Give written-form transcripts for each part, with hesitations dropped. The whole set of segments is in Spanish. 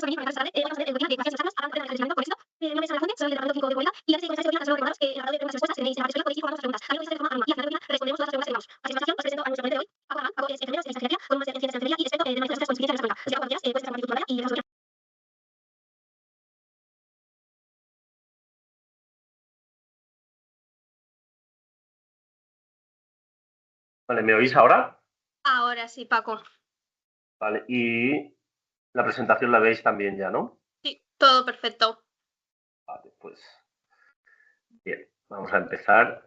sobre mí, sobre el webinar de ecuaciones externas, hablando de relacionamiento con éxito. Mi nombre es Ana Fuentes, soy del departamento 5 de comunidad y antes de comenzar este webinar, solo recordaros que a la hora de preguntas y respuestas tenéis la respuesta podéis ir formando las preguntas. También podéis hacer de forma anónima y al final del webinar respondemos todas las preguntas que tengamos. A continuación os presento a nuestro ponente de hoy, Paco Alemán. Paco es enfermero, especialista en geriatría, con un máster en ciencias de enfermería y experto de manejo de desastres con experiencia en la salud. Así que, Paco, cuando quieras, puedes compartir tu pantalla y empezamos. Vale, ¿me oís ahora? Ahora sí, Paco. Vale, y la presentación la veis también ya, ¿no? Sí, todo perfecto. Vale, pues bien, vamos a empezar.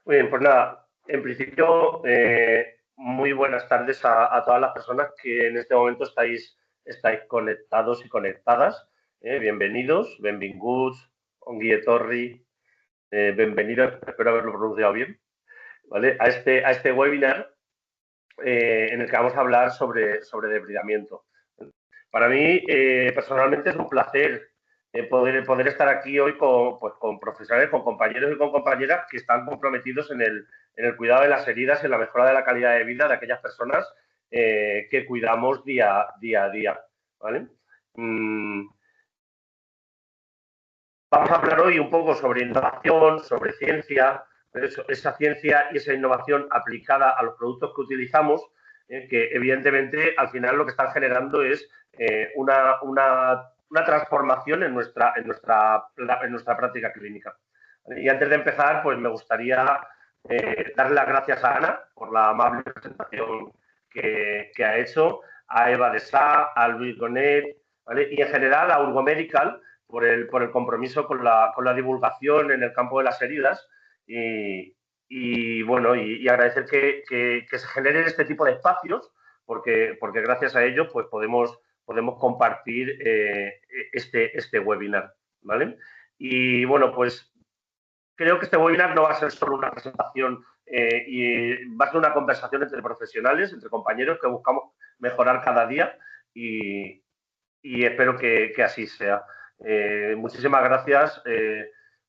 Muy bien, pues nada, en principio, muy buenas tardes a todas las personas que en este momento estáis conectados y conectadas. Bienvenidos, benvinguts, ongi etorri, bienvenidos, espero haberlo pronunciado bien, ¿vale? A este webinar en el que vamos a hablar sobre depredamiento. Para mí, personalmente, es un placer poder estar aquí hoy con profesionales, con compañeros y con compañeras que están comprometidos en el cuidado de las heridas, en la mejora de la calidad de vida de aquellas personas que cuidamos día a día. ¿Vale? Vamos a hablar hoy un poco sobre innovación, sobre ciencia, esa ciencia y esa innovación aplicada a los productos que utilizamos, que evidentemente al final lo que están generando es una transformación en nuestra práctica clínica. Y antes de empezar, pues me gustaría darle las gracias a Ana por la amable presentación que ha hecho, a Eva de Sá, a Luis Gonet, ¿vale? Y en general a Urgo Medical por el compromiso con la divulgación en el campo de las heridas y bueno, y agradecer que se generen este tipo de espacios porque gracias a ello pues podemos compartir este webinar, ¿vale? Y bueno, pues creo que este webinar no va a ser solo una presentación y va a ser una conversación entre profesionales, entre compañeros que buscamos mejorar cada día y espero que así sea. Muchísimas gracias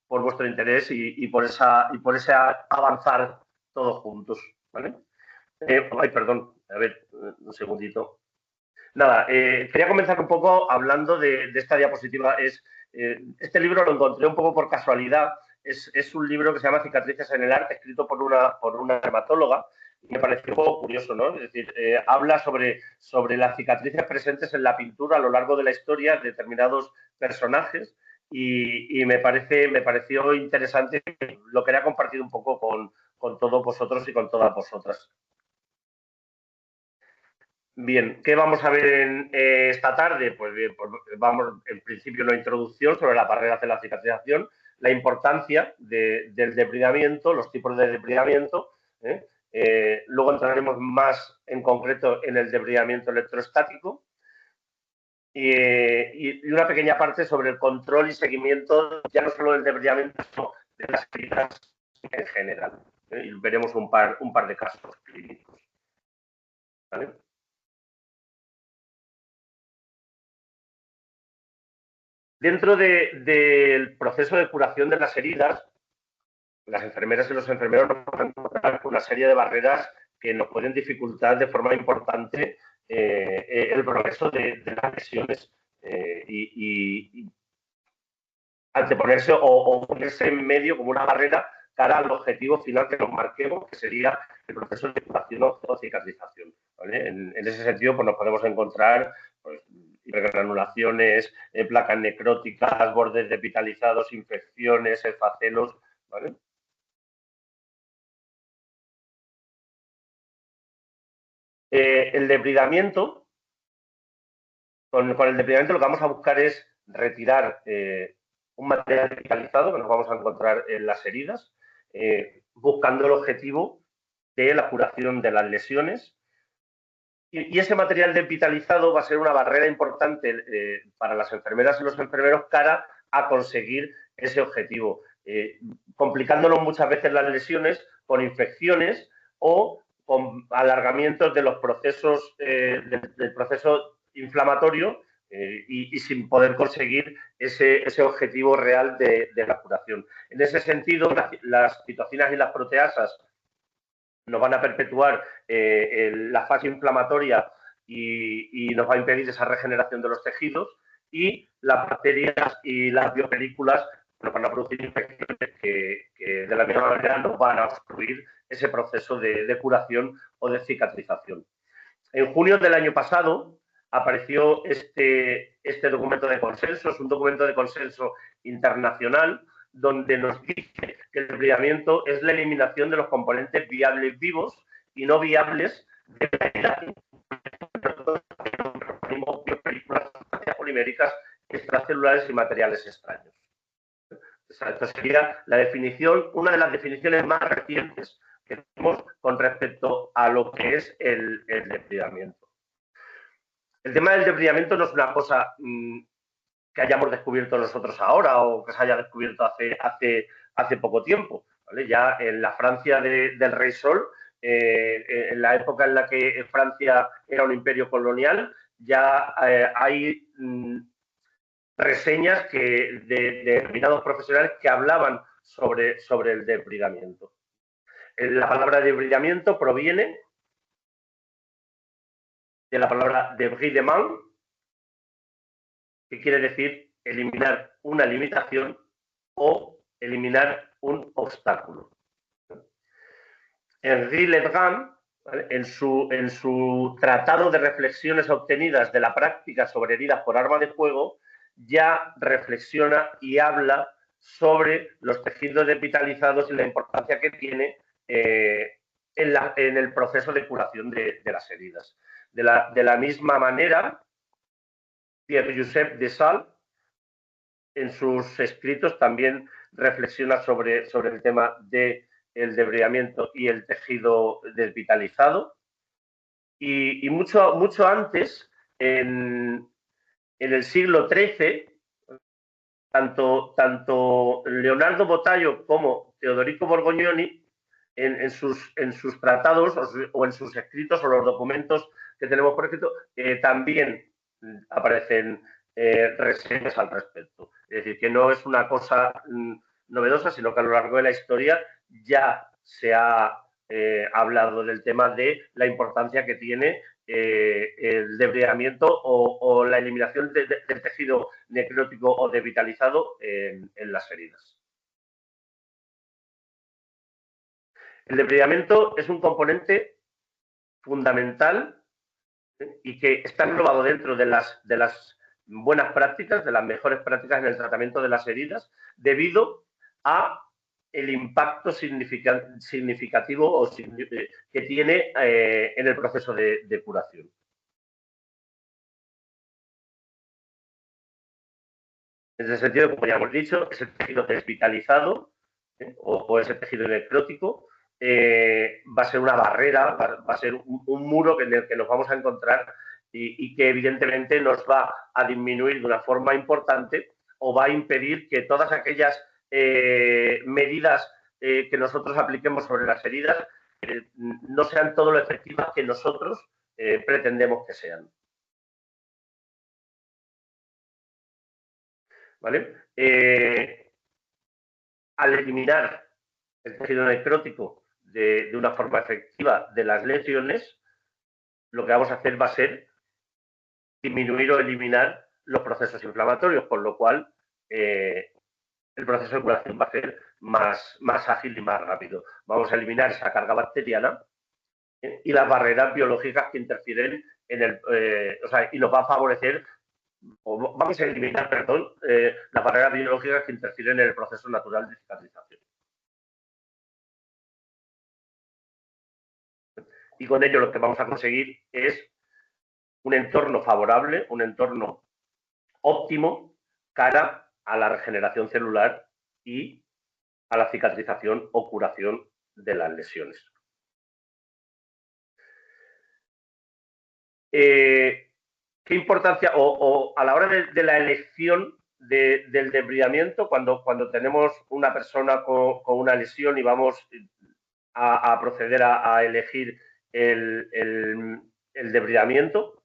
por vuestro interés y por ese avanzar todos juntos, ¿vale? Ay, perdón, a ver, un segundito. Nada, quería comenzar un poco hablando de esta diapositiva. Este libro lo encontré un poco por casualidad. Es un libro que se llama Cicatrices en el arte, escrito por una dermatóloga. Y me pareció un poco curioso, ¿no? Es decir, habla sobre las cicatrices presentes en la pintura a lo largo de la historia de determinados personajes y me pareció interesante. Lo quería compartir un poco con todos vosotros y con todas vosotras. Bien, ¿qué vamos a ver esta tarde? Pues bien, pues vamos en principio una introducción sobre las barreras de la cicatrización, la importancia del depredamiento, los tipos de depredamiento. Luego entraremos más en concreto en el depredamiento electrostático y una pequeña parte sobre el control y seguimiento, ya no solo del depredamiento, sino de las heridas en general. Y veremos un par de casos clínicos. ¿Vale? Dentro del proceso de curación de las heridas, las enfermeras y los enfermeros nos van a encontrar con una serie de barreras que nos pueden dificultar de forma importante el progreso de las lesiones y anteponerse o ponerse en medio como una barrera cara al objetivo final que nos marquemos, que sería el proceso de curación o cicatrización. ¿Vale? En ese sentido, pues nos podemos encontrar pues, hipergranulaciones, placas necróticas, bordes depitalizados, infecciones, esfacelos, ¿vale? El depredamiento, con el depredamiento lo que vamos a buscar es retirar un material depitalizado que nos vamos a encontrar en las heridas, buscando el objetivo de la curación de las lesiones. Y ese material depitalizado va a ser una barrera importante para las enfermeras y los enfermeros cara a conseguir ese objetivo, complicándonos muchas veces las lesiones con infecciones o con alargamientos de los procesos del proceso inflamatorio y sin poder conseguir ese objetivo real de la curación. En ese sentido, las citocinas y las proteasas nos van a perpetuar la fase inflamatoria y nos va a impedir esa regeneración de los tejidos, y las bacterias y las biopelículas nos van a producir infecciones que de la misma manera nos van a obstruir ese proceso de curación o de cicatrización. En junio del año pasado apareció este documento de consenso, es un documento de consenso internacional donde nos dice que el debridamiento es la eliminación de los componentes viables vivos y no viables de la vida, biopelículas, sustancias poliméricas, extracelulares y materiales extraños. Esta sería la definición, una de las definiciones más recientes que tenemos con respecto a lo que es el debridamiento. El tema del debridamiento no es una cosa que hayamos descubierto nosotros ahora o que se haya descubierto hace poco tiempo, ¿vale? Ya en la Francia del Rey Sol, en la época en la que Francia era un imperio colonial, ya hay reseñas de determinados profesionales que hablaban sobre el debridamiento. La palabra debridamiento proviene de la palabra debridement, que quiere decir eliminar una limitación o eliminar un obstáculo. Henri Legrand, ¿vale?, en su tratado de reflexiones obtenidas de la práctica sobre heridas por arma de fuego, ya reflexiona y habla sobre los tejidos desvitalizados y la importancia que tiene en el proceso de curación de las heridas. De la misma manera, Pierre-Joseph Dessalles, en sus escritos, también reflexiona sobre el tema del debridamiento y el tejido desvitalizado. Y mucho antes, en el siglo XIII, tanto Leonardo Botelho como Teodorico Borgognoni, en sus tratados o en sus escritos o los documentos que tenemos por escrito, también aparecen reseñas al respecto. Es decir, que no es una cosa novedosa, sino que a lo largo de la historia ya se ha hablado del tema de la importancia que tiene el debridamiento o la eliminación del tejido necrótico o desvitalizado en las heridas. El debridamiento es un componente fundamental y que está englobado dentro de las buenas prácticas, de las mejores prácticas en el tratamiento de las heridas, debido a el impacto significativo que tiene en el proceso de curación. En ese sentido, como ya hemos dicho, ese tejido desvitalizado o ese tejido necrótico va a ser una barrera, va a ser un muro en el que nos vamos a encontrar y que evidentemente nos va a disminuir de una forma importante o va a impedir que todas aquellas medidas que nosotros apliquemos sobre las heridas no sean todo lo efectivas que nosotros pretendemos que sean. ¿Vale? Al eliminar el tejido necrótico de una forma efectiva de las lesiones, lo que vamos a hacer va a ser disminuir o eliminar los procesos inflamatorios, con lo cual el proceso de curación va a ser más ágil y más rápido. Vamos a eliminar esa carga bacteriana y las barreras biológicas que interfieren y nos va a favorecer, o vamos a eliminar, perdón, las barreras biológicas que interfieren en el proceso natural de cicatrización. Y con ello lo que vamos a conseguir es un entorno favorable, un entorno óptimo cara a la regeneración celular y a la cicatrización o curación de las lesiones. ¿Qué importancia, o a la hora de la elección del debridamiento, cuando tenemos una persona con una lesión y vamos a proceder a elegir el debridamiento,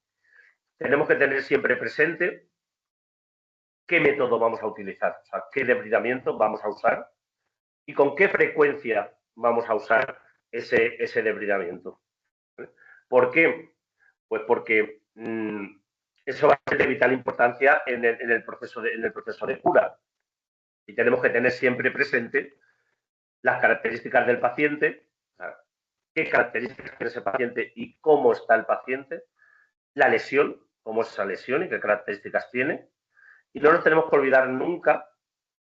tenemos que tener siempre presente qué método vamos a utilizar, o sea, qué debridamiento vamos a usar y con qué frecuencia vamos a usar ese debridamiento. ¿Por qué? Pues porque eso va a ser de vital importancia en el proceso de cura. Y tenemos que tener siempre presente las características del paciente, o sea, qué características tiene ese paciente y cómo está el paciente, la lesión, cómo es esa lesión y qué características tiene. Y no nos tenemos que olvidar nunca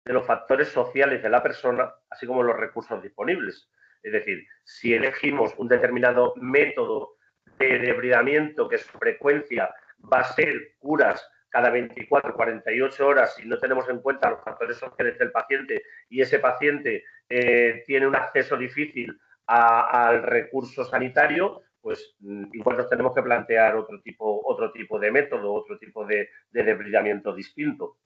de los factores sociales de la persona, así como los recursos disponibles. Es decir, si elegimos un determinado método de debridamiento que su frecuencia va a ser curas cada 24, 48 horas y no tenemos en cuenta los factores sociales del paciente y ese paciente tiene un acceso difícil al recurso sanitario, pues igual nos tenemos que plantear otro tipo de método, otro tipo de debridamiento distinto.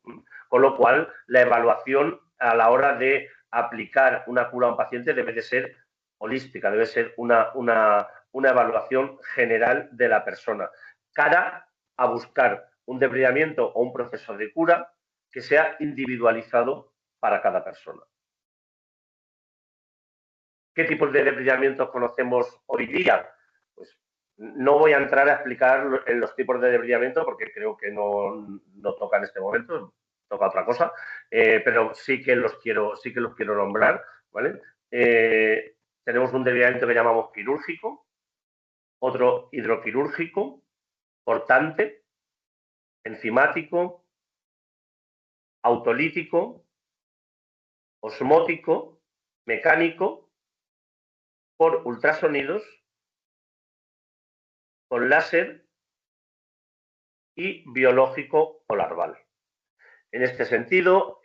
Con lo cual, la evaluación a la hora de aplicar una cura a un paciente debe de ser holística, debe ser una evaluación general de la persona, cara a buscar un debridamiento o un proceso de cura que sea individualizado para cada persona. ¿Qué tipos de debridamientos conocemos hoy día? Pues no voy a entrar a explicar en los tipos de debridamiento porque creo que no toca en este momento, toca otra cosa, pero sí que los quiero nombrar, ¿vale? Tenemos un debridamiento que llamamos quirúrgico, otro hidroquirúrgico, cortante, enzimático, autolítico, osmótico, mecánico, por ultrasonidos, con láser y biológico o larval. En este sentido,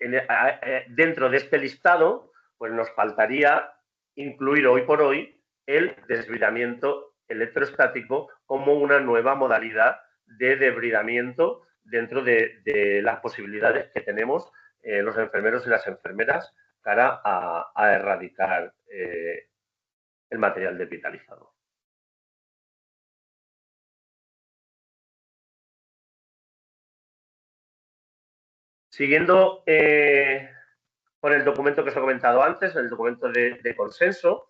dentro de este listado, pues nos faltaría incluir hoy por hoy el desbridamiento electroestático como una nueva modalidad de debridamiento dentro de las posibilidades que tenemos los enfermeros y las enfermeras cara a erradicar el material desvitalizado. Siguiendo con el documento que os he comentado antes, el documento de consenso,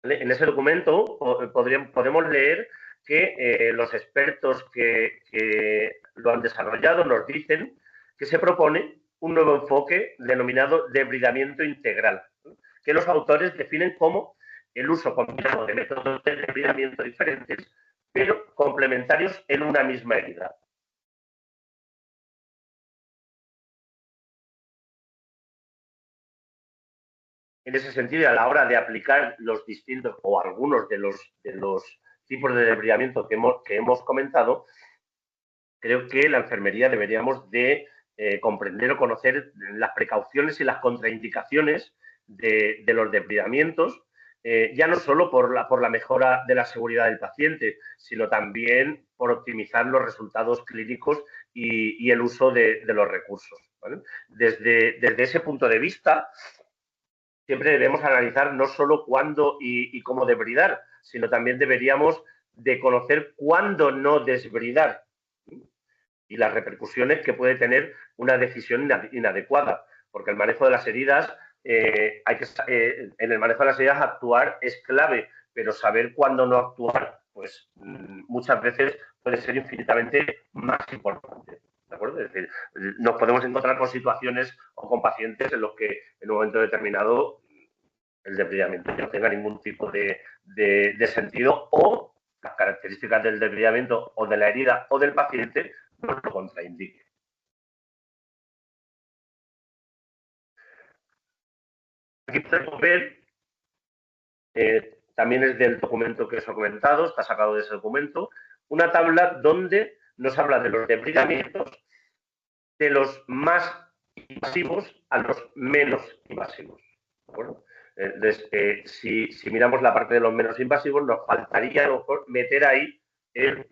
¿vale? En ese documento podemos leer que los expertos que lo han desarrollado nos dicen que se propone un nuevo enfoque denominado debridamiento integral, ¿no? Que los autores definen como el uso combinado de métodos de debridamiento diferentes, pero complementarios en una misma herida. En ese sentido, a la hora de aplicar los distintos o algunos de los tipos de debridamiento que hemos comentado, creo que la enfermería deberíamos de comprender o conocer las precauciones y las contraindicaciones de los debridamientos, ya no solo por la mejora de la seguridad del paciente, sino también por optimizar los resultados clínicos y el uso de los recursos, ¿vale? Desde ese punto de vista, siempre debemos analizar no solo cuándo y cómo debridar, sino también deberíamos de conocer cuándo no desbridar y las repercusiones que puede tener una decisión inadecuada, porque el manejo de las heridas, en el manejo de las heridas actuar es clave, pero saber cuándo no actuar, pues muchas veces puede ser infinitamente más importante. ¿De acuerdo? Es decir, nos podemos encontrar con situaciones o con pacientes en los que en un momento determinado el debridamiento no tenga ningún tipo de sentido o las características del debridamiento o de la herida o del paciente nos lo contraindique. Aquí podemos ver, también es del documento que os he comentado, está sacado de ese documento, una tabla donde nos habla de los debridamientos de los más invasivos a los menos invasivos. ¿De acuerdo? Entonces, si miramos la parte de los menos invasivos, nos faltaría a lo mejor meter ahí el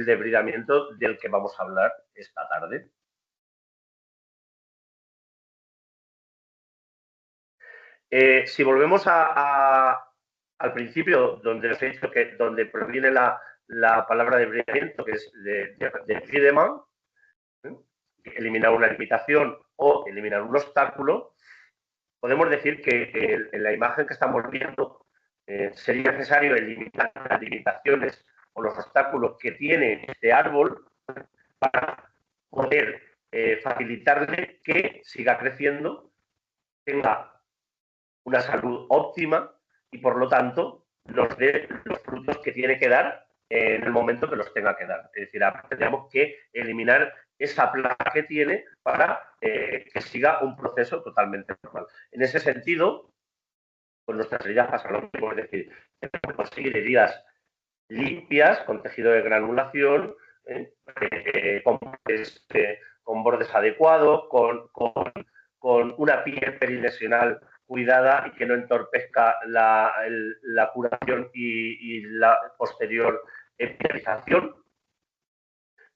debridamiento del que vamos a hablar esta tarde. Si volvemos al principio, donde os he dicho que donde proviene la palabra debridamiento, que es de Friedemann, eliminar una limitación o eliminar un obstáculo, podemos decir que en la imagen que estamos viendo sería necesario eliminar las limitaciones o los obstáculos que tiene este árbol para poder facilitarle que siga creciendo, tenga una salud óptima y, por lo tanto, nos dé los frutos que tiene que dar en el momento que los tenga que dar. Es decir, tenemos que eliminar esa plaga que tiene para que siga un proceso totalmente normal. En ese sentido, con nuestras heridas pasa lo mismo, es decir, tenemos que conseguir heridas limpias, con tejido de granulación, con bordes adecuados, con una piel perilesional cuidada y que no entorpezca la curación y la posterior epitelización,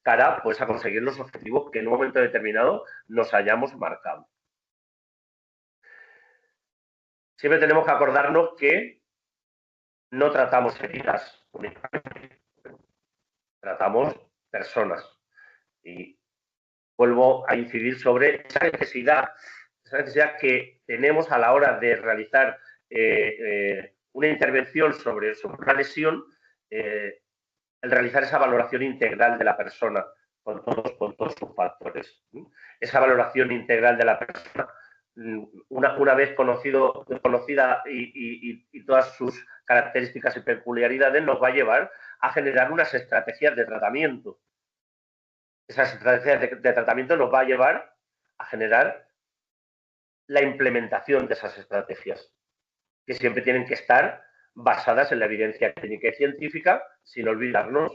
cara pues a conseguir los objetivos que en un momento determinado nos hayamos marcado. Siempre tenemos que acordarnos que no tratamos heridas únicamente, tratamos personas. Y vuelvo a incidir sobre esa necesidad que tenemos a la hora de realizar una intervención sobre una lesión, el realizar esa valoración integral de la persona con todos sus factores. Esa valoración integral de la persona, una vez conocida y todas sus características y peculiaridades, nos va a llevar a generar unas estrategias de tratamiento. Esas estrategias de tratamiento nos va a llevar a generar la implementación de esas estrategias, que siempre tienen que estar basadas en la evidencia clínica y científica, sin olvidarnos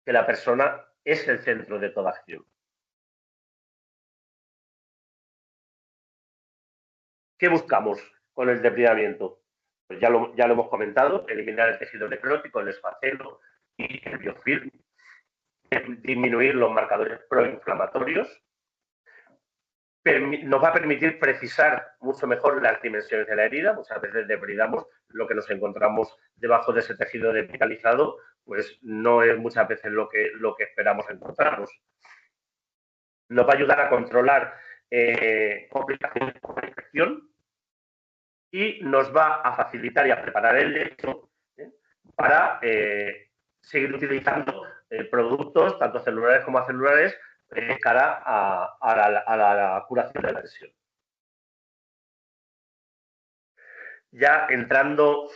que la persona es el centro de toda acción. ¿Qué buscamos con el depredamiento? Pues ya lo hemos comentado, eliminar el tejido necrótico, el esfacelo y el biofilm, disminuir los marcadores proinflamatorios, nos va a permitir precisar mucho mejor las dimensiones de la herida. Muchas veces depredamos lo que nos encontramos debajo de ese tejido depitalizado, pues no es muchas veces lo que esperamos encontrarnos. Nos va a ayudar a controlar complicaciones por la infección y nos va a facilitar y a preparar el lecho para seguir utilizando productos, tanto celulares como acelulares, cara a la curación de la lesión. Ya entrando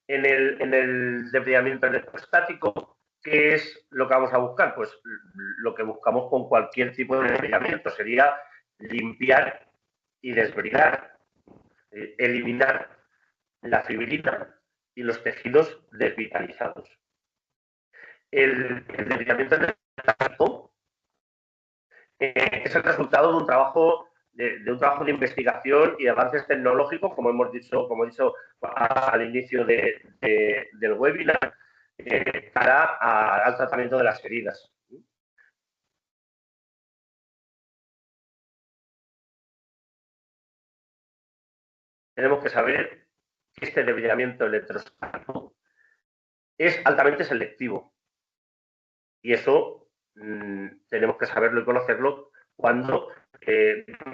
en el depredamiento electrostático, ¿qué es lo que vamos a buscar? Pues lo que buscamos con cualquier tipo de depredamiento sería limpiar y desbridar, eliminar la fibrina y los tejidos desvitalizados. El depredamiento electrostático es el resultado de un trabajo de investigación y avances tecnológicos, como he dicho al inicio del webinar, para al tratamiento de las heridas. Tenemos que saber que este depredamiento electrostático es altamente selectivo y eso tenemos que saberlo y conocerlo cuando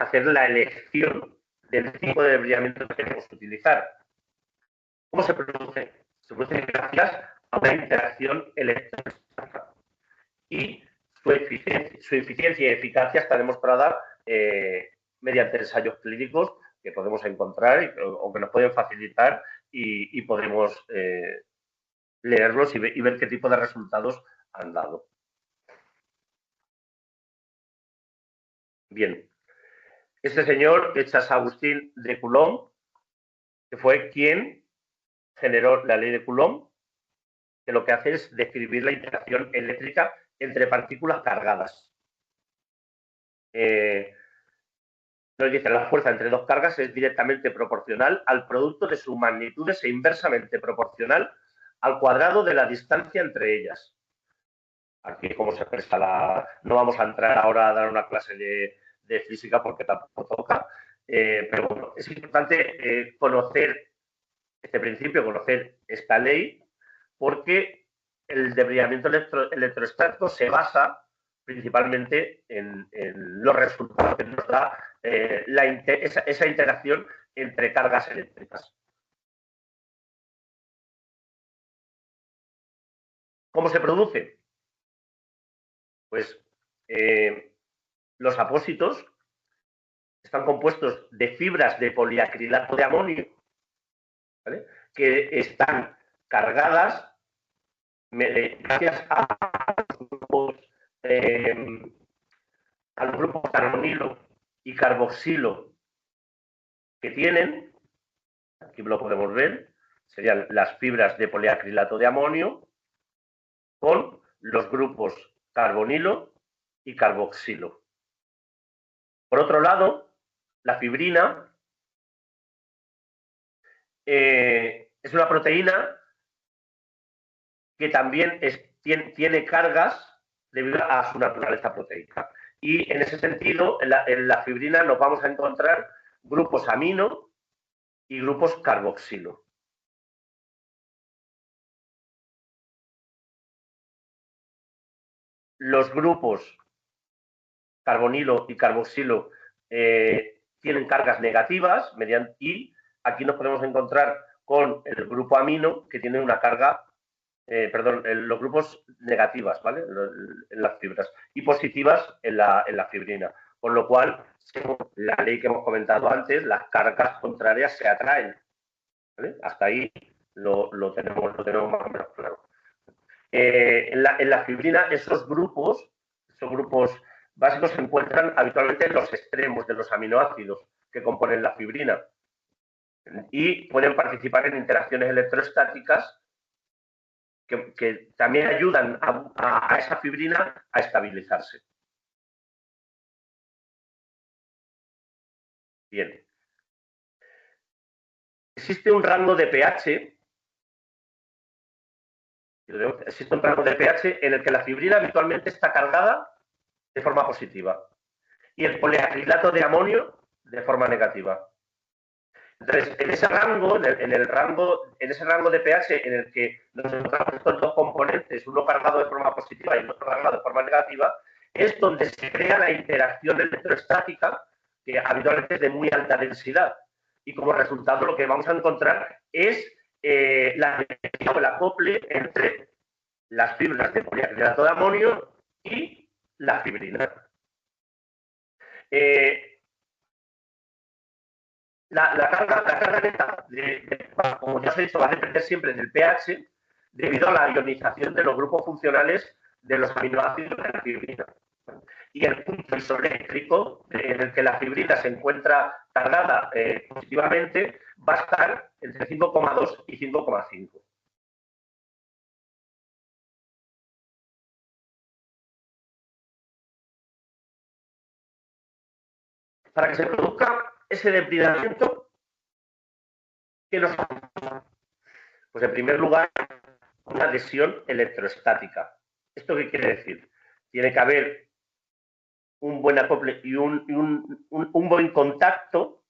hacer la elección del tipo de depredamiento que queremos utilizar. ¿Cómo se produce? Se produce gracias a una interacción electrostática y su eficiencia y eficacia está demostrada mediante ensayos clínicos que podemos encontrar o que nos pueden facilitar y podemos leerlos y ver qué tipo de resultados han dado. Bien, este señor es Charles-Agustin de Coulomb, que fue quien generó la ley de Coulomb, que lo que hace es describir la interacción eléctrica entre partículas cargadas. Nos dice, la fuerza entre dos cargas es directamente proporcional al producto de sus magnitudes e inversamente proporcional al cuadrado de la distancia entre ellas. Aquí cómo se expresa no vamos a entrar ahora a dar una clase de física porque tampoco toca, pero bueno, es importante conocer este principio, conocer esta ley, porque el depredamiento electrostático se basa principalmente en los resultados que nos da esa interacción entre cargas eléctricas. ¿Cómo se produce? Pues los apósitos están compuestos de fibras de poliacrilato de amonio, ¿vale?, que están cargadas gracias a los grupos carbonilo y carboxilo que tienen, aquí lo podemos ver, serían las fibras de poliacrilato de amonio con los grupos carbonilo y carboxilo. Por otro lado, la fibrina es una proteína que también tiene cargas debido a su naturaleza proteica. Y en ese sentido, en la fibrina nos vamos a encontrar grupos amino y grupos carboxilo. Los grupos carbonilo y carboxilo tienen cargas negativas y aquí nos podemos encontrar con el grupo amino que tiene una carga, los grupos negativas, ¿vale?, en las fibras y positivas en la fibrina. Con lo cual, según la ley que hemos comentado antes, las cargas contrarias se atraen, ¿vale? Hasta ahí lo tenemos más o menos claro. En la fibrina, esos grupos básicos se encuentran habitualmente en los extremos de los aminoácidos que componen la fibrina y pueden participar en interacciones electrostáticas que también ayudan a esa fibrina a estabilizarse. Bien. Existe un rango de pH en el que la fibrina habitualmente está cargada de forma positiva y el poliacrilato de amonio de forma negativa. Entonces, en ese rango de pH en el que nos encontramos estos dos componentes, uno cargado de forma positiva y el otro cargado de forma negativa, es donde se crea la interacción electrostática, que habitualmente es de muy alta densidad. Y como resultado lo que vamos a encontrar es el acople entre las fibras de poliacrilato de amonio y la fibrina. La carga neta, como ya os he dicho, va a depender siempre del pH debido a la ionización de los grupos funcionales de los aminoácidos de la fibrina. Y el punto isoeléctrico en el que la fibrina se encuentra cargada positivamente va a estar entre 5,2 y 5,5. Para que se produzca ese depridamiento, ¿qué nos hace? Pues en primer lugar, una adhesión electrostática. ¿Esto qué quiere decir? Tiene que haber un buen acople y un buen contacto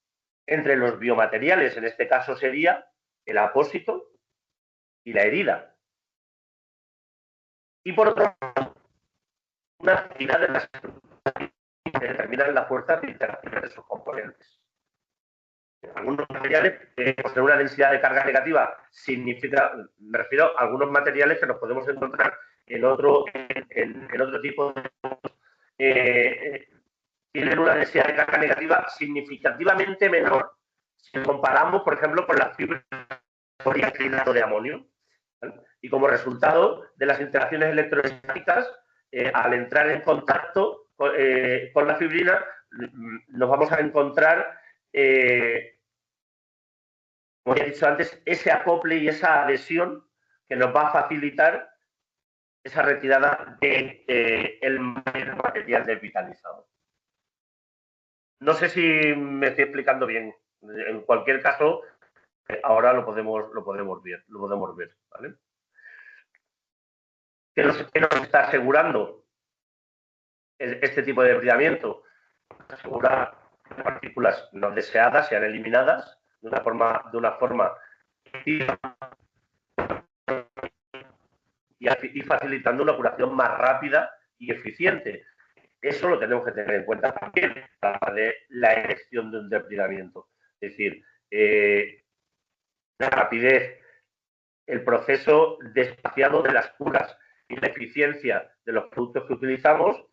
entre los biomateriales. En este caso sería el apósito y la herida. Y por otro lado, una actividad de las estructuras que determinan la fuerza de interacción de sus componentes. Algunos materiales, por tener una densidad de carga negativa, me refiero a algunos materiales que nos podemos encontrar en otro tipo de tienen una densidad de carga negativa significativamente menor si comparamos, por ejemplo, con las fibras de poliacrilato de amonio, ¿vale? Y como resultado de las interacciones electrostáticas, al entrar en contacto con la fibrina, nos vamos a encontrar, como ya he dicho antes, ese acople y esa adhesión que nos va a facilitar esa retirada del material desvitalizado. No sé si me estoy explicando bien. En cualquier caso, ahora lo podemos ver, ¿vale? ¿Qué nos está asegurando este tipo de depredamiento? Asegurar que las partículas no deseadas sean eliminadas de una forma y facilitando una curación más rápida y eficiente. Eso lo tenemos que tener en cuenta también para la elección de un depredamiento. Es decir, la rapidez, el proceso despaciado de las curas, y la eficiencia de los productos que utilizamos,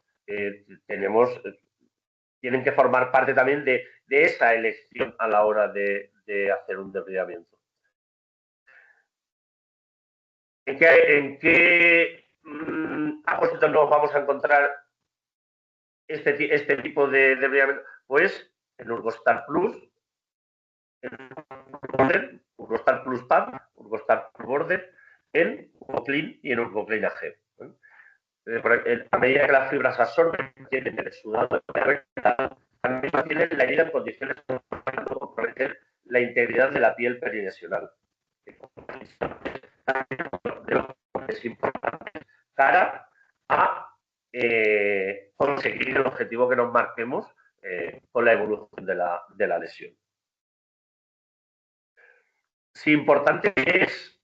tienen que formar parte también de esa elección a la hora de hacer un debridamiento. ¿En qué apósitos nos vamos a encontrar este tipo de debridamiento? Pues en Urgostar Plus, en Urgostar Plus Pad, Urgostar Plus Border, en Urgoclean y en Urgoclean AG. A medida que las fibras absorben, tienen el exudado también mantienen la herida en condiciones de comprometer la integridad de la piel perinesional. Es importante cara a conseguir el objetivo que nos marquemos con la evolución de la lesión. Si importante es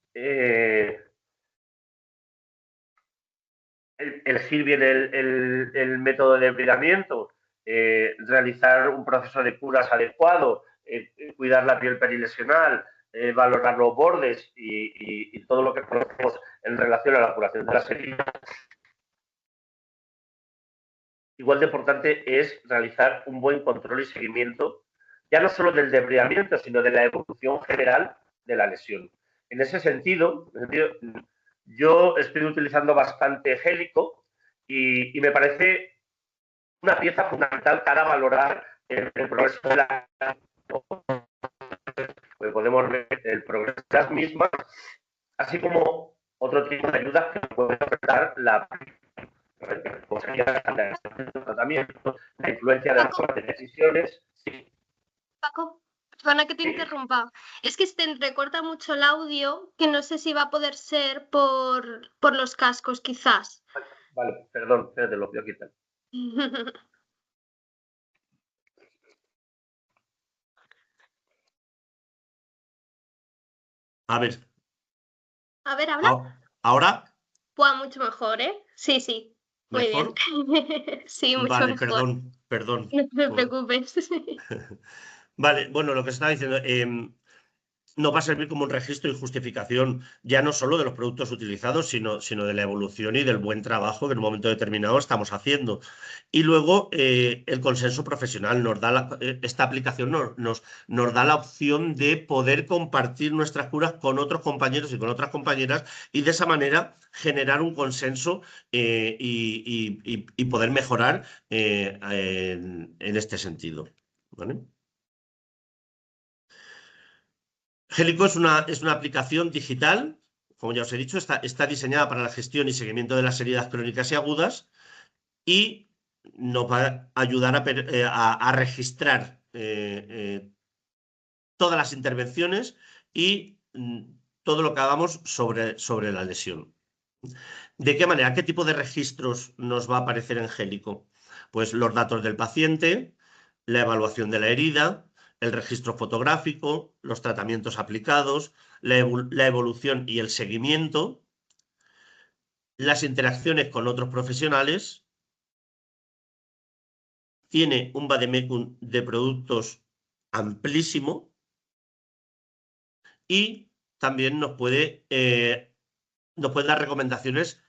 elegir bien el método de debridamiento, realizar un proceso de curas adecuado, cuidar la piel perilesional, valorar los bordes y todo lo que conocemos en relación a la curación de las heridas. Igual de importante es realizar un buen control y seguimiento, ya no solo del debridamiento, sino de la evolución general de la lesión. En ese sentido, yo estoy utilizando bastante Gélico y me parece una pieza fundamental para valorar el progreso de la... Pues podemos ver el progreso de las mismas, así como otro tipo de ayudas que pueden afectar la tratamiento, la influencia de las decisiones. Sí. Paco, perdona que te interrumpa. Es que se entrecorta mucho el audio, que no sé si va a poder ser por los cascos, quizás. Vale, perdón, espérate, lo voy a quitar. A ver. A ver, habla. ¿Ahora? Pues mucho mejor, ¿eh? Sí, sí. Muy ¿Mejor? bien. Sí, mucho Vale, mejor. perdón. No te preocupes. Vale, bueno, lo que estaba diciendo, no va a servir como un registro y justificación ya no solo de los productos utilizados, sino de la evolución y del buen trabajo que en un momento determinado estamos haciendo. Y luego el consenso profesional nos da esta aplicación nos da la opción de poder compartir nuestras curas con otros compañeros y con otras compañeras y de esa manera generar un consenso y poder mejorar en este sentido. ¿Vale? Gélico es una aplicación digital, como ya os he dicho, está diseñada para la gestión y seguimiento de las heridas crónicas y agudas y nos va a ayudar a registrar todas las intervenciones y todo lo que hagamos sobre la lesión. ¿De qué manera? ¿Qué tipo de registros nos va a aparecer en Gélico? Pues los datos del paciente, la evaluación de la herida, el registro fotográfico, los tratamientos aplicados, la evolución y el seguimiento, las interacciones con otros profesionales. Tiene un vademecum de productos amplísimo y también nos puede dar recomendaciones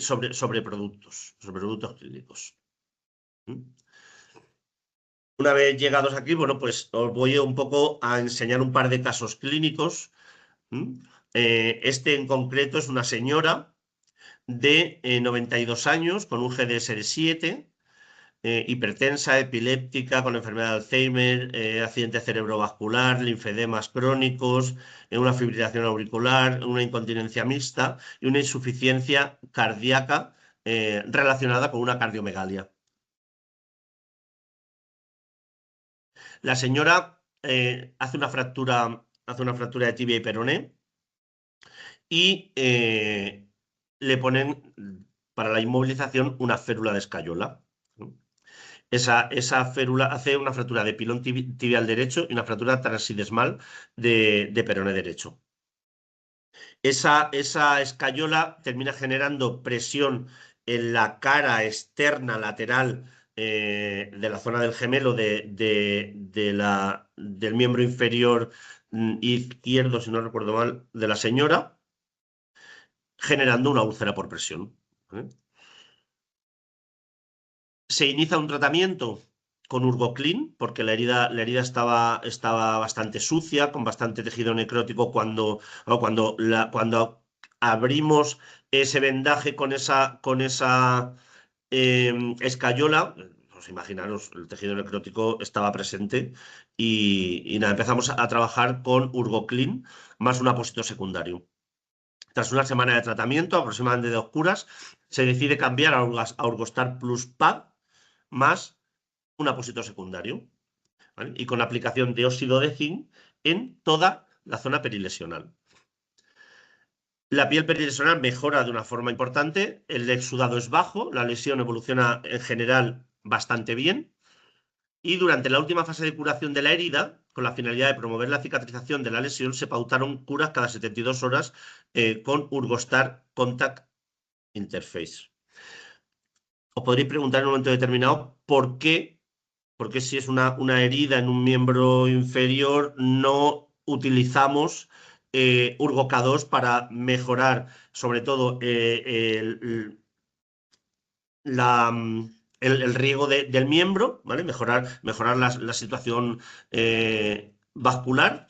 sobre productos clínicos. Una vez llegados aquí, bueno, pues os voy un poco a enseñar un par de casos clínicos. Este en concreto es una señora de 92 años con un GDSR7, hipertensa, epiléptica, con enfermedad de Alzheimer, accidente cerebrovascular, linfedemas crónicos, una fibrilación auricular, una incontinencia mixta y una insuficiencia cardíaca relacionada con una cardiomegalia. La señora hace una fractura de tibia y peroné y le ponen para la inmovilización una férula de escayola. Esa férula hace una fractura de pilón tibial derecho y una fractura transidesmal de peroné derecho. Esa escayola termina generando presión en la cara externa lateral de la zona del gemelo del miembro inferior izquierdo, si no recuerdo mal, de la señora, generando una úlcera por presión. ¿vale? Se inicia un tratamiento con Urgoclean, porque la herida estaba bastante sucia, con bastante tejido necrótico cuando abrimos ese vendaje con esa escayola. Pues imaginaros, el tejido necrótico estaba presente y nada, empezamos a trabajar con Urgoclean más un apósito secundario. Tras una semana de tratamiento, aproximadamente 2 curas, se decide cambiar a Urgostar Plus Pad más un apósito secundario, ¿vale? Y con aplicación de óxido de zinc en toda la zona perilesional. La piel perilesional mejora de una forma importante, el exudado es bajo, la lesión evoluciona en general bastante bien y durante la última fase de curación de la herida, con la finalidad de promover la cicatrización de la lesión, se pautaron curas cada 72 horas con Urgostar Contact Interface. Os podréis preguntar en un momento determinado por qué, porque si es una herida en un miembro inferior no utilizamos Urgo-K2 para mejorar sobre todo el riego del miembro, ¿vale? Mejorar la situación vascular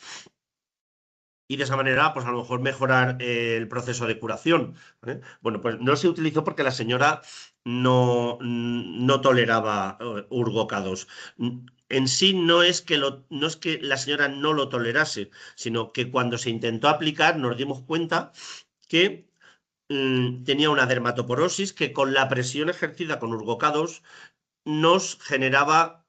y de esa manera, pues a lo mejor mejorar el proceso de curación, ¿vale? Bueno, pues no se utilizó porque la señora no toleraba Urgo-K2. En sí no es que la señora no lo tolerase, sino que cuando se intentó aplicar nos dimos cuenta que tenía una dermatoporosis que con la presión ejercida con Urgo-K2 nos generaba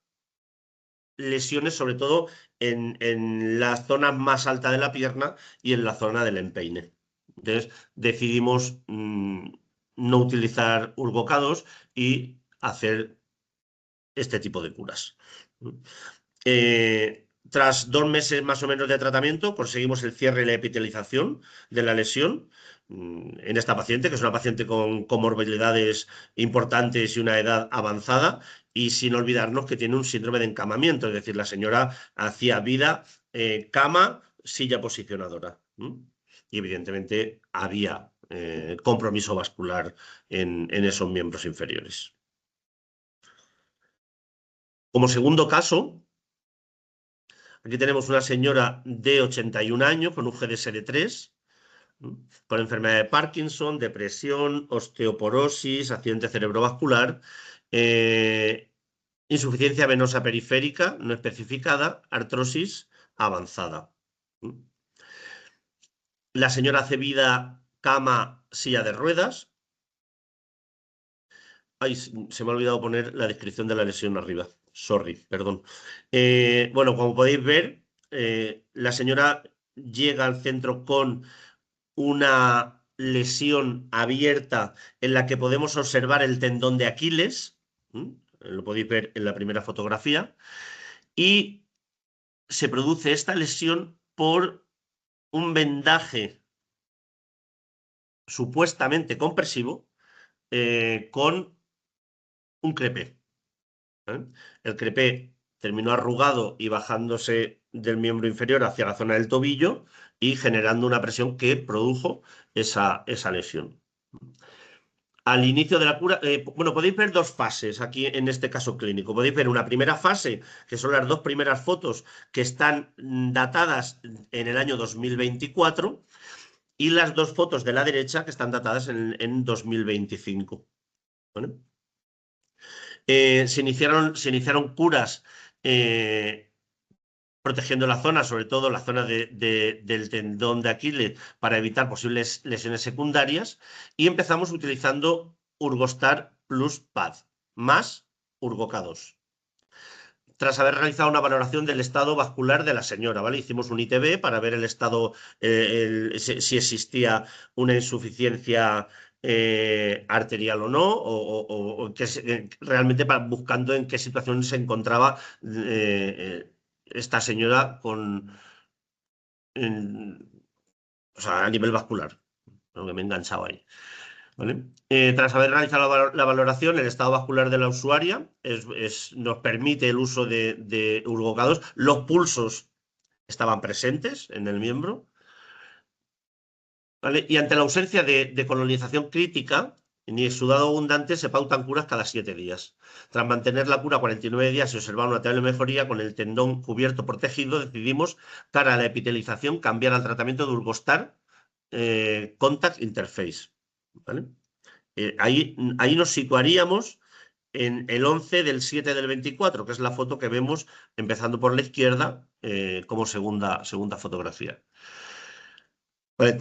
lesiones, sobre todo en la zona más alta de la pierna y en la zona del empeine. Entonces decidimos no utilizar Urgo-K2 y hacer este tipo de curas. Tras 2 meses más o menos de tratamiento, conseguimos el cierre y la epitelización de la lesión en esta paciente, que es una paciente con comorbilidades importantes y una edad avanzada, y sin olvidarnos que tiene un síndrome de encamamiento, es decir, la señora hacía vida, cama, silla posicionadora. Y evidentemente había compromiso vascular en esos miembros inferiores. Como segundo caso, aquí tenemos una señora de 81 años con un GDSD3, con enfermedad de Parkinson, depresión, osteoporosis, accidente cerebrovascular, insuficiencia venosa periférica no especificada, artrosis avanzada. La señora hace vida, cama, silla de ruedas. Ay, se me ha olvidado poner la descripción de la lesión arriba. Sorry, perdón. Bueno, como podéis ver, la señora llega al centro con una lesión abierta en la que podemos observar el tendón de Aquiles. Lo podéis ver en la primera fotografía. Y se produce esta lesión por un vendaje supuestamente compresivo con un crepé. El crepé terminó arrugado y bajándose del miembro inferior hacia la zona del tobillo y generando una presión que produjo esa lesión. Al inicio de la cura, bueno, podéis ver 2 fases aquí en este caso clínico. Podéis ver una primera fase, que son las 2 primeras fotos que están datadas en el año 2024 y las 2 fotos de la derecha que están datadas en 2025. ¿Vale? Se iniciaron curas protegiendo la zona, sobre todo la zona del tendón de Aquiles, para evitar posibles lesiones secundarias, y empezamos utilizando Urgostar Plus Pad, más Urgo-K2. Tras haber realizado una valoración del estado vascular de la señora, ¿vale? Hicimos un ITB para ver el estado, si existía una insuficiencia arterial o no, o realmente buscando en qué situación se encontraba esta señora a nivel vascular, lo que me he enganchado ahí. ¿Vale? Tras haber realizado la valoración, el estado vascular de la usuaria nos permite el uso de Urgo-K2. Los pulsos estaban presentes en el miembro. ¿Vale? Y ante la ausencia de colonización crítica, ni exudado abundante, se pautan curas cada 7 días. Tras mantener la cura 49 días y observar una notable mejoría con el tendón cubierto protegido, decidimos, cara a la epitelización, cambiar al tratamiento de Urgostar Contact Interface. ¿Vale? Ahí nos situaríamos en el 11 del 7 del 24, que es la foto que vemos empezando por la izquierda como segunda fotografía. Vale,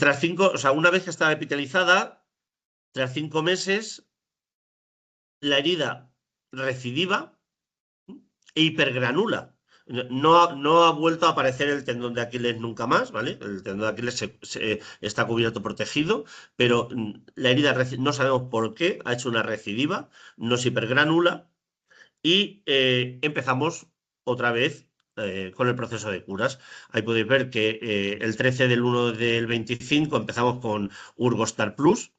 una vez que estaba epitelizada, tras 5 meses, la herida recidiva e hipergranula. No ha vuelto a aparecer el tendón de Aquiles nunca más, ¿vale? El tendón de Aquiles está cubierto, protegido, pero la herida no sabemos por qué, ha hecho una recidiva, no se hipergranula y empezamos otra vez con el proceso de curas. Ahí podéis ver que el 13 del 1 del 25 empezamos con Urgostar Plus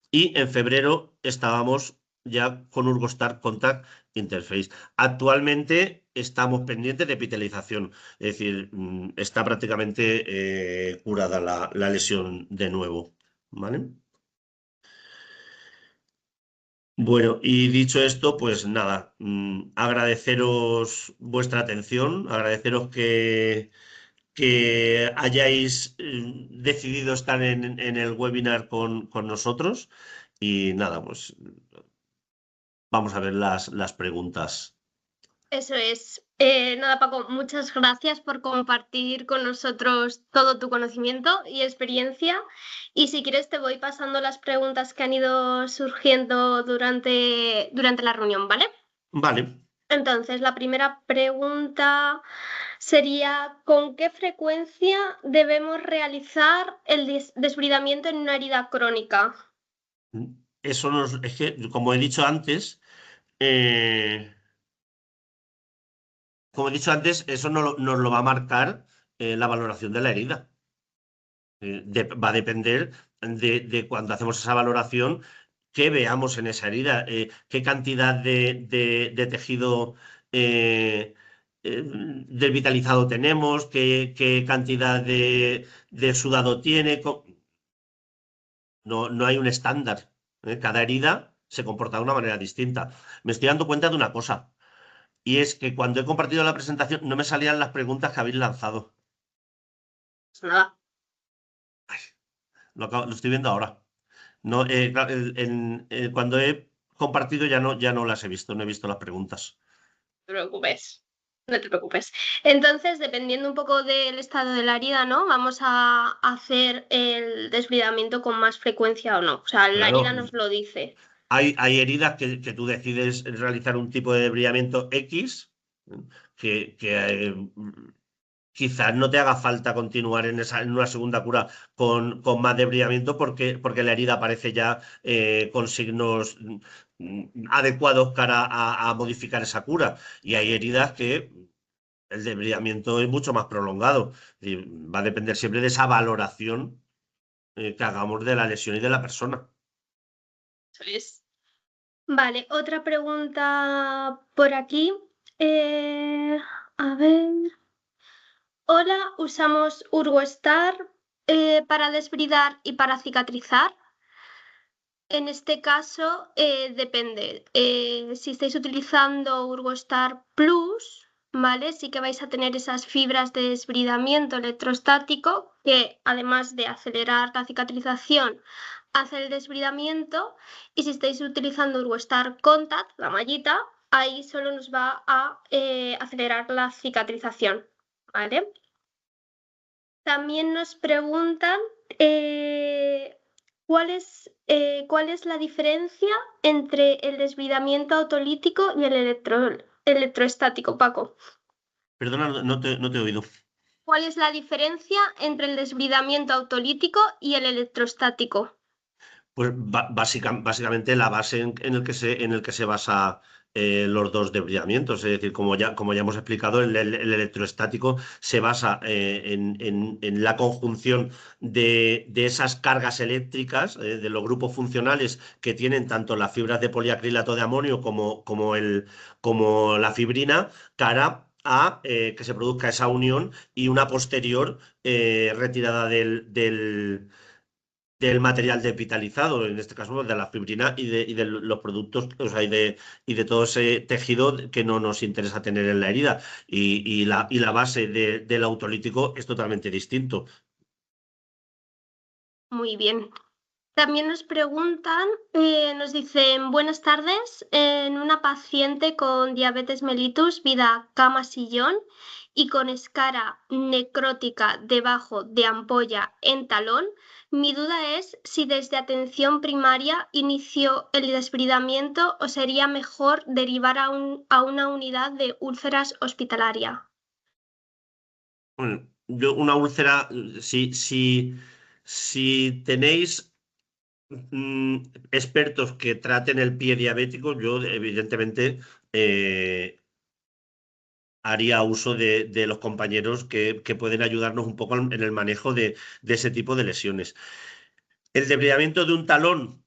y en febrero estábamos ya con Urgostar Contact Interface. Actualmente estamos pendientes de epitelización, es decir, está prácticamente curada la lesión de nuevo, ¿vale? Bueno, y dicho esto, pues nada, agradeceros vuestra atención, agradeceros que hayáis decidido estar en el webinar con nosotros y nada, pues vamos a ver las preguntas. Eso es. Nada, Paco, muchas gracias por compartir con nosotros todo tu conocimiento y experiencia. Y si quieres, te voy pasando las preguntas que han ido surgiendo durante la reunión, ¿vale? Vale. Entonces, la primera pregunta sería: ¿con qué frecuencia debemos realizar el desbridamiento en una herida crónica? Eso es que, como he dicho antes, eso nos lo va a marcar la valoración de la herida. Va a depender de cuando hacemos esa valoración, qué veamos en esa herida, qué cantidad de tejido desvitalizado tenemos, qué cantidad de sudado tiene. No hay un estándar. Cada herida se comporta de una manera distinta. Me estoy dando cuenta de una cosa, y es que cuando he compartido la presentación no me salían las preguntas que habéis lanzado. Nada. Lo estoy viendo ahora. No, cuando he compartido ya no las he visto, no he visto las preguntas. No te preocupes. No te preocupes. Entonces, dependiendo un poco del estado de la herida, ¿no? Vamos a hacer el desbridamiento con más frecuencia o no. O sea, la herida nos lo dice. Hay heridas que tú decides realizar un tipo de desbridamiento X, que quizás no te haga falta continuar en una segunda cura con más desbridamiento porque la herida aparece ya con signos adecuados cara a modificar esa cura. Y hay heridas que el desbridamiento es mucho más prolongado. Va a depender siempre de esa valoración que hagamos de la lesión y de la persona. Eso es. Vale, otra pregunta por aquí. A ver. Hola, usamos Urgostar para desbridar y para cicatrizar. En este caso, depende. Si estáis utilizando Urgostar Plus, ¿vale? Sí que vais a tener esas fibras de desbridamiento electrostático que, además de acelerar la cicatrización, hace el desbridamiento. Y si estáis utilizando Urgostar Contact, la mallita, ahí solo nos va a acelerar la cicatrización, ¿vale? También nos preguntan ¿cuál es la diferencia entre el desbridamiento autolítico y el electroestático, Paco? Perdona, no te he oído. ¿Cuál es la diferencia entre el desbridamiento autolítico y el electrostático? Pues básicamente la base en el que se basa los dos desbridamientos. Es decir, como ya hemos explicado, el electroestático se basa en la conjunción de esas cargas eléctricas, de los grupos funcionales que tienen tanto las fibras de poliacrilato de amonio como la fibrina, cara a que se produzca esa unión y una posterior retirada del del material depitalizado, en este caso de la fibrina y de los productos, o sea, y de todo ese tejido que no nos interesa tener en la herida. Y la base del autolítico es totalmente distinto. Muy bien. También nos preguntan, nos dicen, buenas tardes, en una paciente con diabetes mellitus, vida cama-sillón y con escara necrótica debajo de ampolla en talón, mi duda es si desde atención primaria inició el desbridamiento o sería mejor derivar a una unidad de úlceras hospitalaria. Bueno, una úlcera, si tenéis expertos que traten el pie diabético, yo evidentemente haría uso de los compañeros que pueden ayudarnos un poco en el manejo de ese tipo de lesiones. El debridamiento de un talón,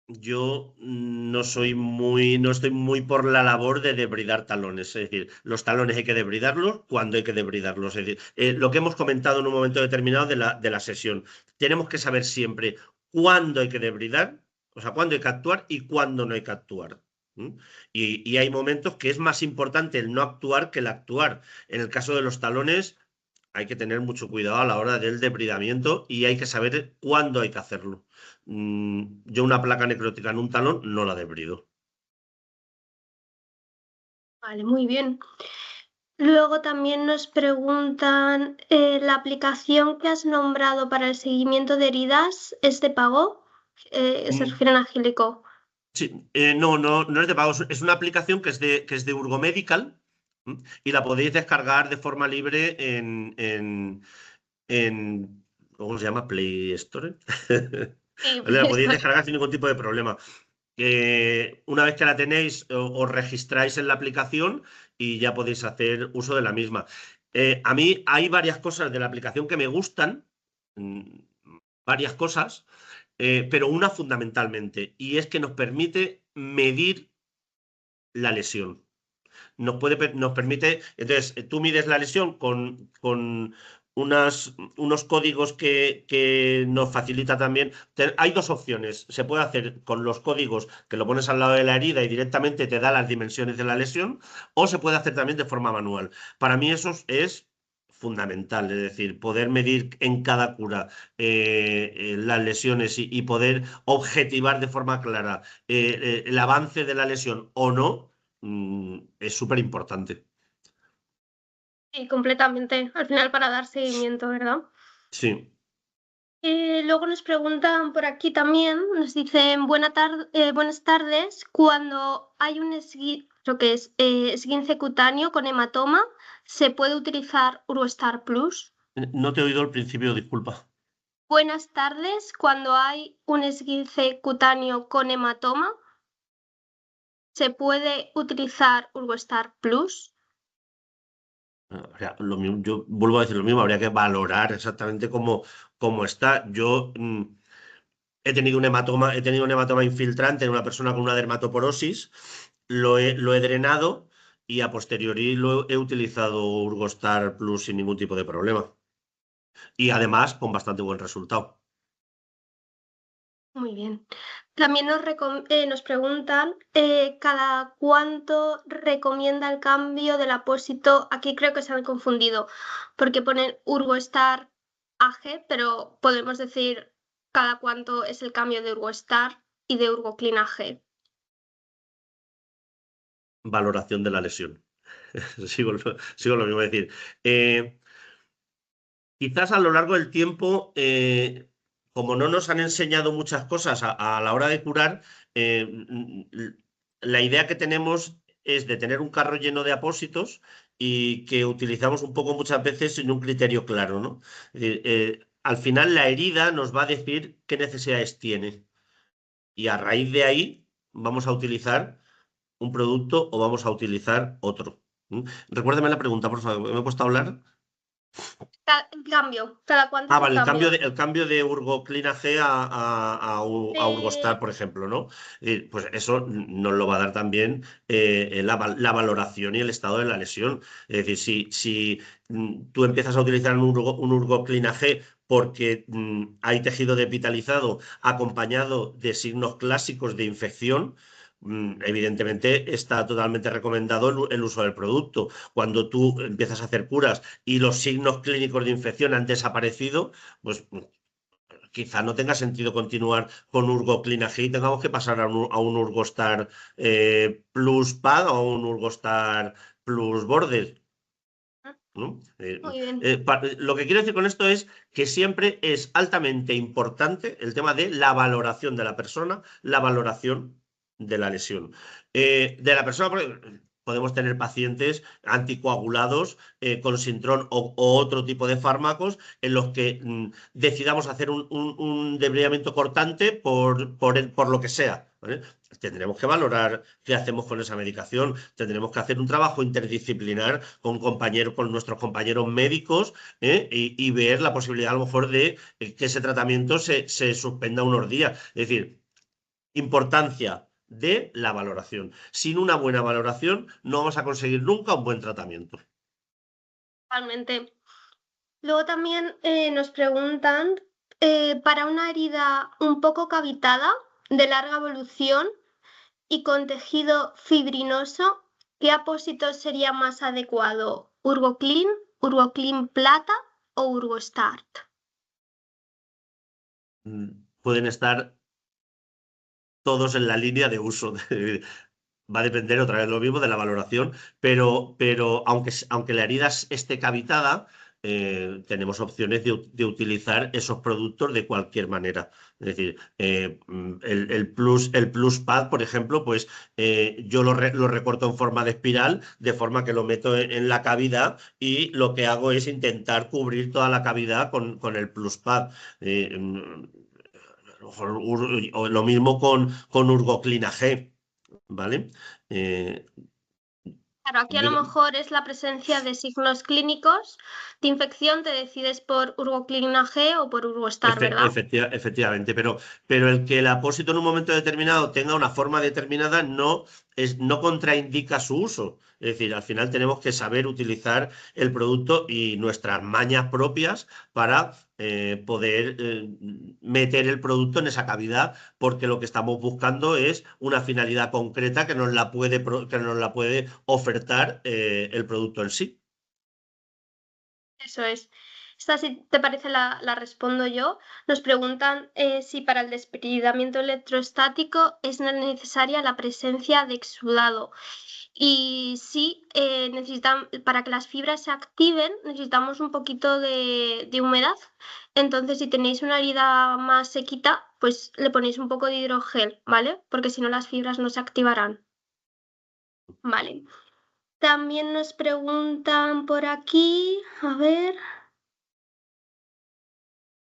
yo no estoy muy por la labor de debridar talones. Es decir, los talones hay que debridarlos cuando hay que debridarlos. Es decir, lo que hemos comentado en un momento determinado de la sesión. Tenemos que saber siempre cuándo hay que debridar, o sea, cuándo hay que actuar y cuándo no hay que actuar. Y hay momentos que es más importante el no actuar que el actuar. En el caso de los talones, hay que tener mucho cuidado a la hora del debridamiento y hay que saber cuándo hay que hacerlo. Yo una placa necrótica en un talón no la debrido. Vale, muy bien. Luego también nos preguntan, ¿la aplicación que has nombrado para el seguimiento de heridas es de pago? Se refieren a Gilico. Sí, no es de pago, es una aplicación que es de Urgomedical y la podéis descargar de forma libre en ¿cómo se llama? Play Store. Sí, La podéis descargar sin ningún tipo de problema. Una vez que la tenéis, os registráis en la aplicación y ya podéis hacer uso de la misma. A mí hay varias cosas de la aplicación que me gustan, varias cosas, pero una fundamentalmente, y es que nos permite medir la lesión. Nos permite, entonces, tú mides la lesión con unos códigos que nos facilita también. Hay dos opciones. Se puede hacer con los códigos que lo pones al lado de la herida y directamente te da las dimensiones de la lesión, o se puede hacer también de forma manual. Para mí eso es fundamental, es decir, poder medir en cada cura las lesiones y poder objetivar de forma clara el avance de la lesión o no, es súper importante. Sí, completamente. Al final para dar seguimiento, ¿verdad? Sí. Luego nos preguntan por aquí también, nos dicen buenas tardes, cuando hay un esguince cutáneo con hematoma, ¿se puede utilizar Urostar Plus? No te he oído al principio, disculpa. Buenas tardes, cuando hay un esguince cutáneo con hematoma, ¿se puede utilizar Urostar Plus? Yo vuelvo a decir lo mismo, habría que valorar exactamente cómo está. Yo he tenido un hematoma infiltrante en una persona con una dermatoporosis, lo he drenado y a posteriori he utilizado Urgostar Plus sin ningún tipo de problema. Y además con bastante buen resultado. Muy bien. También nos preguntan cada cuánto recomienda el cambio del apósito. Aquí creo que se han confundido porque ponen Urgostar AG, pero podemos decir cada cuánto es el cambio de Urgostar y de Urgoclin AG. Valoración de la lesión. sigo lo mismo, es decir, quizás a lo largo del tiempo, como no nos han enseñado muchas cosas a la hora de curar, la idea que tenemos es de tener un carro lleno de apósitos y que utilizamos un poco muchas veces sin un criterio claro, ¿no? Es decir, al final la herida nos va a decir qué necesidades tiene y a raíz de ahí vamos a utilizar un producto o vamos a utilizar otro. Recuérdame la pregunta, por favor, ¿me he puesto a hablar? El cambio, cada cuánto es Vale, el cambio. el cambio de Urgoclin AG a Urgostar, por ejemplo, ¿no? Pues eso nos lo va a dar también la valoración y el estado de la lesión. Es decir, si tú empiezas a utilizar un Urgoclin AG porque hay tejido desvitalizado acompañado de signos clásicos de infección, evidentemente está totalmente recomendado el uso del producto. Cuando tú empiezas a hacer curas y los signos clínicos de infección han desaparecido, pues quizá no tenga sentido continuar con Urgoclin AG y tengamos que pasar a un Urgostar Plus Pad o a un Urgostar Plus Border, ¿no? Muy bien. Lo que quiero decir con esto es que siempre es altamente importante el tema de la valoración de la persona, la valoración de la lesión. De la persona, podemos tener pacientes anticoagulados con Sintrón o otro tipo de fármacos en los que decidamos hacer un debridamiento cortante por lo que sea, ¿vale? Tendremos que valorar qué hacemos con esa medicación, tendremos que hacer un trabajo interdisciplinar con nuestros compañeros médicos y ver la posibilidad a lo mejor de que ese tratamiento se suspenda unos días. Es decir, importancia de la valoración. Sin una buena valoración no vamos a conseguir nunca un buen tratamiento. Totalmente. Luego también nos preguntan, para una herida un poco cavitada, de larga evolución y con tejido fibrinoso, ¿qué apósito sería más adecuado? ¿Urgoclin, Urgoclin Plata o Urgostart? Pueden estar todos en la línea de uso. Va a depender otra vez lo mismo de la valoración, pero aunque la herida esté cavitada, tenemos opciones de utilizar esos productos de cualquier manera. Es decir, el Plus Pad, por ejemplo, pues yo lo recorto en forma de espiral, de forma que lo meto en la cavidad y lo que hago es intentar cubrir toda la cavidad con el Plus Pad. O lo mismo con Urgoclina G, ¿vale? Claro, aquí a lo mejor es la presencia de signos clínicos de infección, te decides por Urgoclin AG o por Urgostar, ¿verdad? Efectivamente, pero el que el apósito en un momento determinado tenga una forma determinada no contraindica su uso. Es decir, al final tenemos que saber utilizar el producto y nuestras mañas propias para poder meter el producto en esa cavidad, porque lo que estamos buscando es una finalidad concreta que nos la puede ofertar el producto en sí. Eso es. Esta, si te parece, la respondo yo. Nos preguntan si para el despridamiento electrostático es necesaria la presencia de exudado. Y sí, para que las fibras se activen, necesitamos un poquito de humedad. Entonces, si tenéis una herida más sequita, pues le ponéis un poco de hidrogel, ¿vale? Porque si no, las fibras no se activarán. Vale. También nos preguntan por aquí, a ver.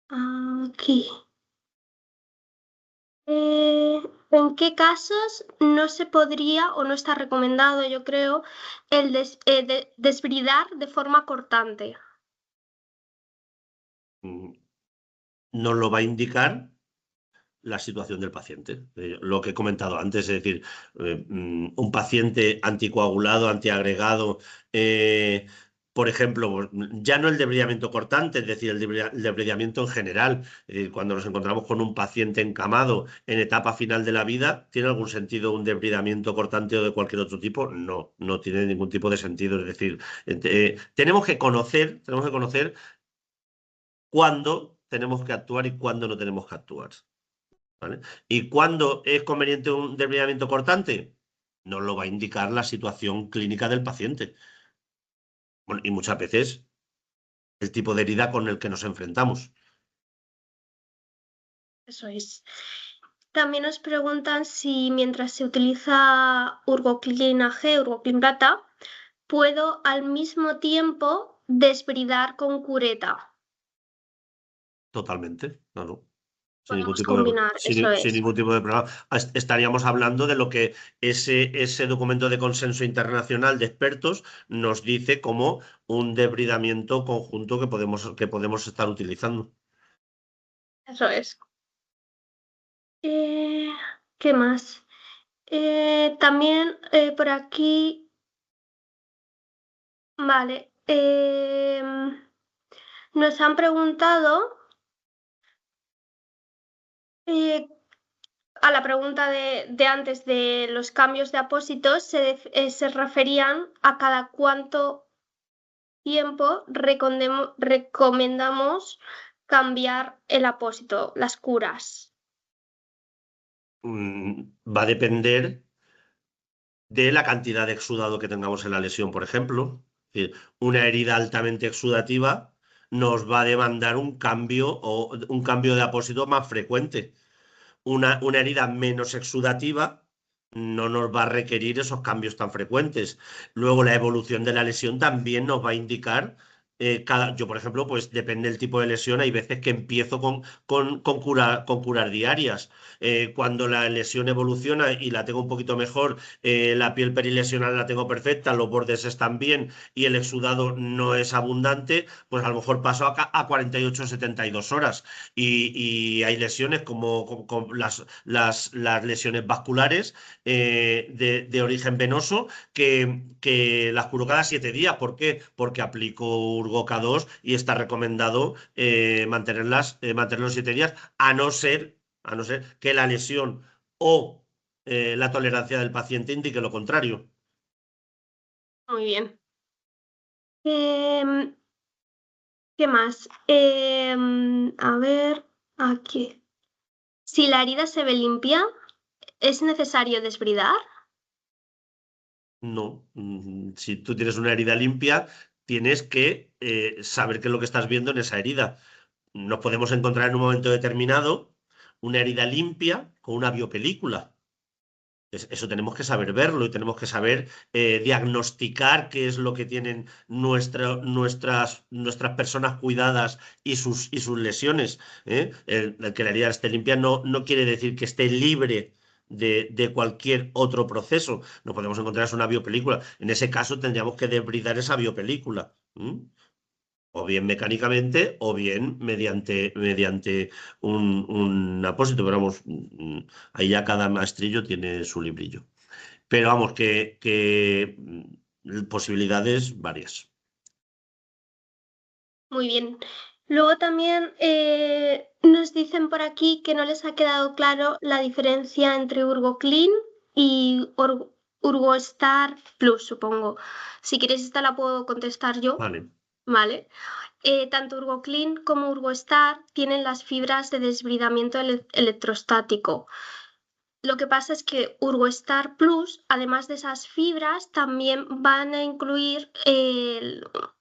Aquí. ¿En qué casos no se podría o no está recomendado, yo creo, el desbridar de forma cortante? Nos lo va a indicar la situación del paciente. Lo que he comentado antes, es decir, un paciente anticoagulado, antiagregado, por ejemplo, ya no el debridamiento cortante, es decir, el debridamiento en general. Cuando nos encontramos con un paciente encamado en etapa final de la vida, ¿tiene algún sentido un debridamiento cortante o de cualquier otro tipo? No, no tiene ningún tipo de sentido. Es decir, tenemos que conocer cuándo tenemos que actuar y cuándo no tenemos que actuar, ¿vale? ¿Y cuándo es conveniente un debridamiento cortante? Nos lo va a indicar la situación clínica del paciente. Bueno, y muchas veces el tipo de herida con el que nos enfrentamos. Eso es. También nos preguntan si mientras se utiliza Urgoclin AG, Urgoclin Plata, puedo al mismo tiempo desbridar con cureta. Totalmente, claro. Podemos combinar, eso es. Sin ningún tipo de problema. Estaríamos hablando de lo que ese documento de consenso internacional de expertos nos dice como un debridamiento conjunto que podemos estar utilizando. Eso es. ¿Qué más? También por aquí, vale, nos han preguntado A la pregunta de antes de los cambios de apósitos, se referían a cada cuánto tiempo recomendamos cambiar el apósito, las curas. Va a depender de la cantidad de exudado que tengamos en la lesión, por ejemplo. Es decir, una herida altamente exudativa nos va a demandar un cambio de apósito más frecuente. Una herida menos exudativa no nos va a requerir esos cambios tan frecuentes. Luego la evolución de la lesión también nos va a indicar, yo por ejemplo, pues depende del tipo de lesión, hay veces que empiezo con curar diarias. Cuando la lesión evoluciona y la tengo un poquito mejor, la piel perilesional la tengo perfecta, los bordes están bien y el exudado no es abundante, pues a lo mejor paso a 48 o 72 horas. Y hay lesiones como las lesiones vasculares de origen venoso que las curo cada 7 días. ¿Por qué? Porque aplico Urgoca 2 y está recomendado mantenerlos 7 días, a no ser que la lesión o la tolerancia del paciente indique lo contrario. Muy bien. ¿Qué más? A ver, aquí. Si la herida se ve limpia, ¿es necesario desbridar? No. Si tú tienes una herida limpia, tienes que saber qué es lo que estás viendo en esa herida. Nos podemos encontrar en un momento determinado una herida limpia con una biopelícula. Eso tenemos que saber verlo y tenemos que saber diagnosticar qué es lo que tienen nuestras personas cuidadas y sus lesiones. El que la herida esté limpia no quiere decir que esté libre de cualquier otro proceso. No podemos encontrar una biopelícula. En ese caso tendríamos que debridar esa biopelícula. O bien mecánicamente o bien mediante un apósito, pero vamos, ahí ya cada maestrillo tiene su librillo. Pero vamos, que posibilidades varias. Muy bien. Luego también nos dicen por aquí que no les ha quedado claro la diferencia entre UrgoClean y UrgoStar Plus, supongo. Si quieres, esta la puedo contestar yo. Vale. Vale. Tanto UrgoClean como UrgoStar tienen las fibras de desbridamiento electrostático. Lo que pasa es que UrgoStar Plus, además de esas fibras, también van a incluir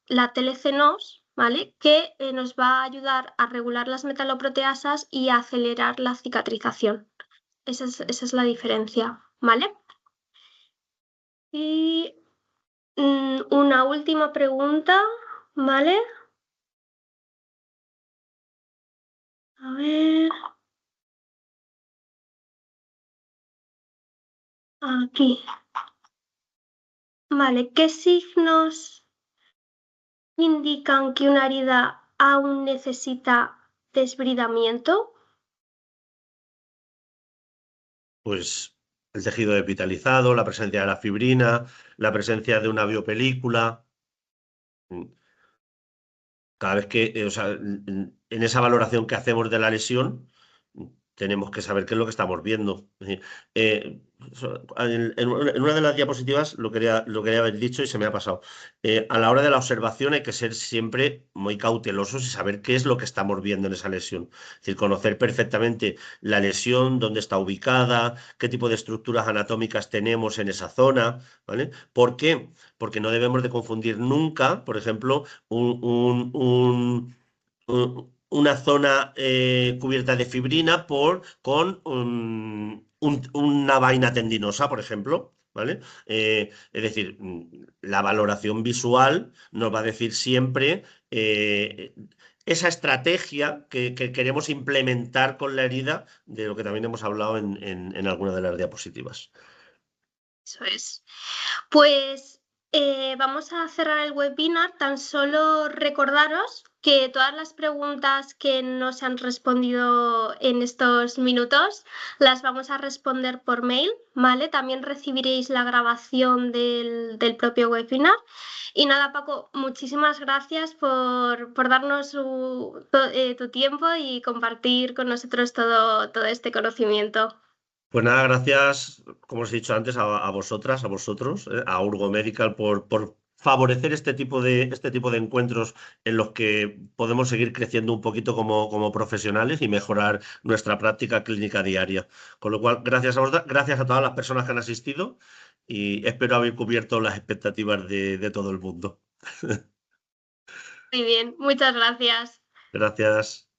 la TLC-NOS, ¿vale? Que nos va a ayudar a regular las metaloproteasas y a acelerar la cicatrización. Esa es la diferencia, ¿vale? Y una última pregunta, ¿vale? A ver. Aquí. Vale, ¿qué signos indican que una herida aún necesita desbridamiento? Pues el tejido epitalizado, la presencia de la fibrina, la presencia de una biopelícula. Cada vez que, o sea, en esa valoración que hacemos de la lesión, tenemos que saber qué es lo que estamos viendo. Es decir, en una de las diapositivas lo quería haber dicho y se me ha pasado. A la hora de la observación hay que ser siempre muy cautelosos y saber qué es lo que estamos viendo en esa lesión. Es decir, conocer perfectamente la lesión, dónde está ubicada, qué tipo de estructuras anatómicas tenemos en esa zona, ¿vale? ¿Por qué? Porque no debemos de confundir nunca, por ejemplo, una zona cubierta de fibrina con una vaina tendinosa, por ejemplo, ¿vale? Es decir, la valoración visual nos va a decir siempre esa estrategia que queremos implementar con la herida, de lo que también hemos hablado en alguna de las diapositivas. Eso es. Pues Vamos a cerrar el webinar. Tan solo recordaros que todas las preguntas que no se han respondido en estos minutos las vamos a responder por mail, ¿vale? También recibiréis la grabación del propio webinar. Y nada, Paco, muchísimas gracias por darnos tu tiempo y compartir con nosotros todo este conocimiento. Pues nada, gracias, como os he dicho antes, a vosotras, a vosotros, a Urgo Medical por favorecer este tipo de encuentros en los que podemos seguir creciendo un poquito como profesionales y mejorar nuestra práctica clínica diaria. Con lo cual, gracias a vosotras, gracias a todas las personas que han asistido y espero haber cubierto las expectativas de todo el mundo. Muy bien, muchas gracias. Gracias.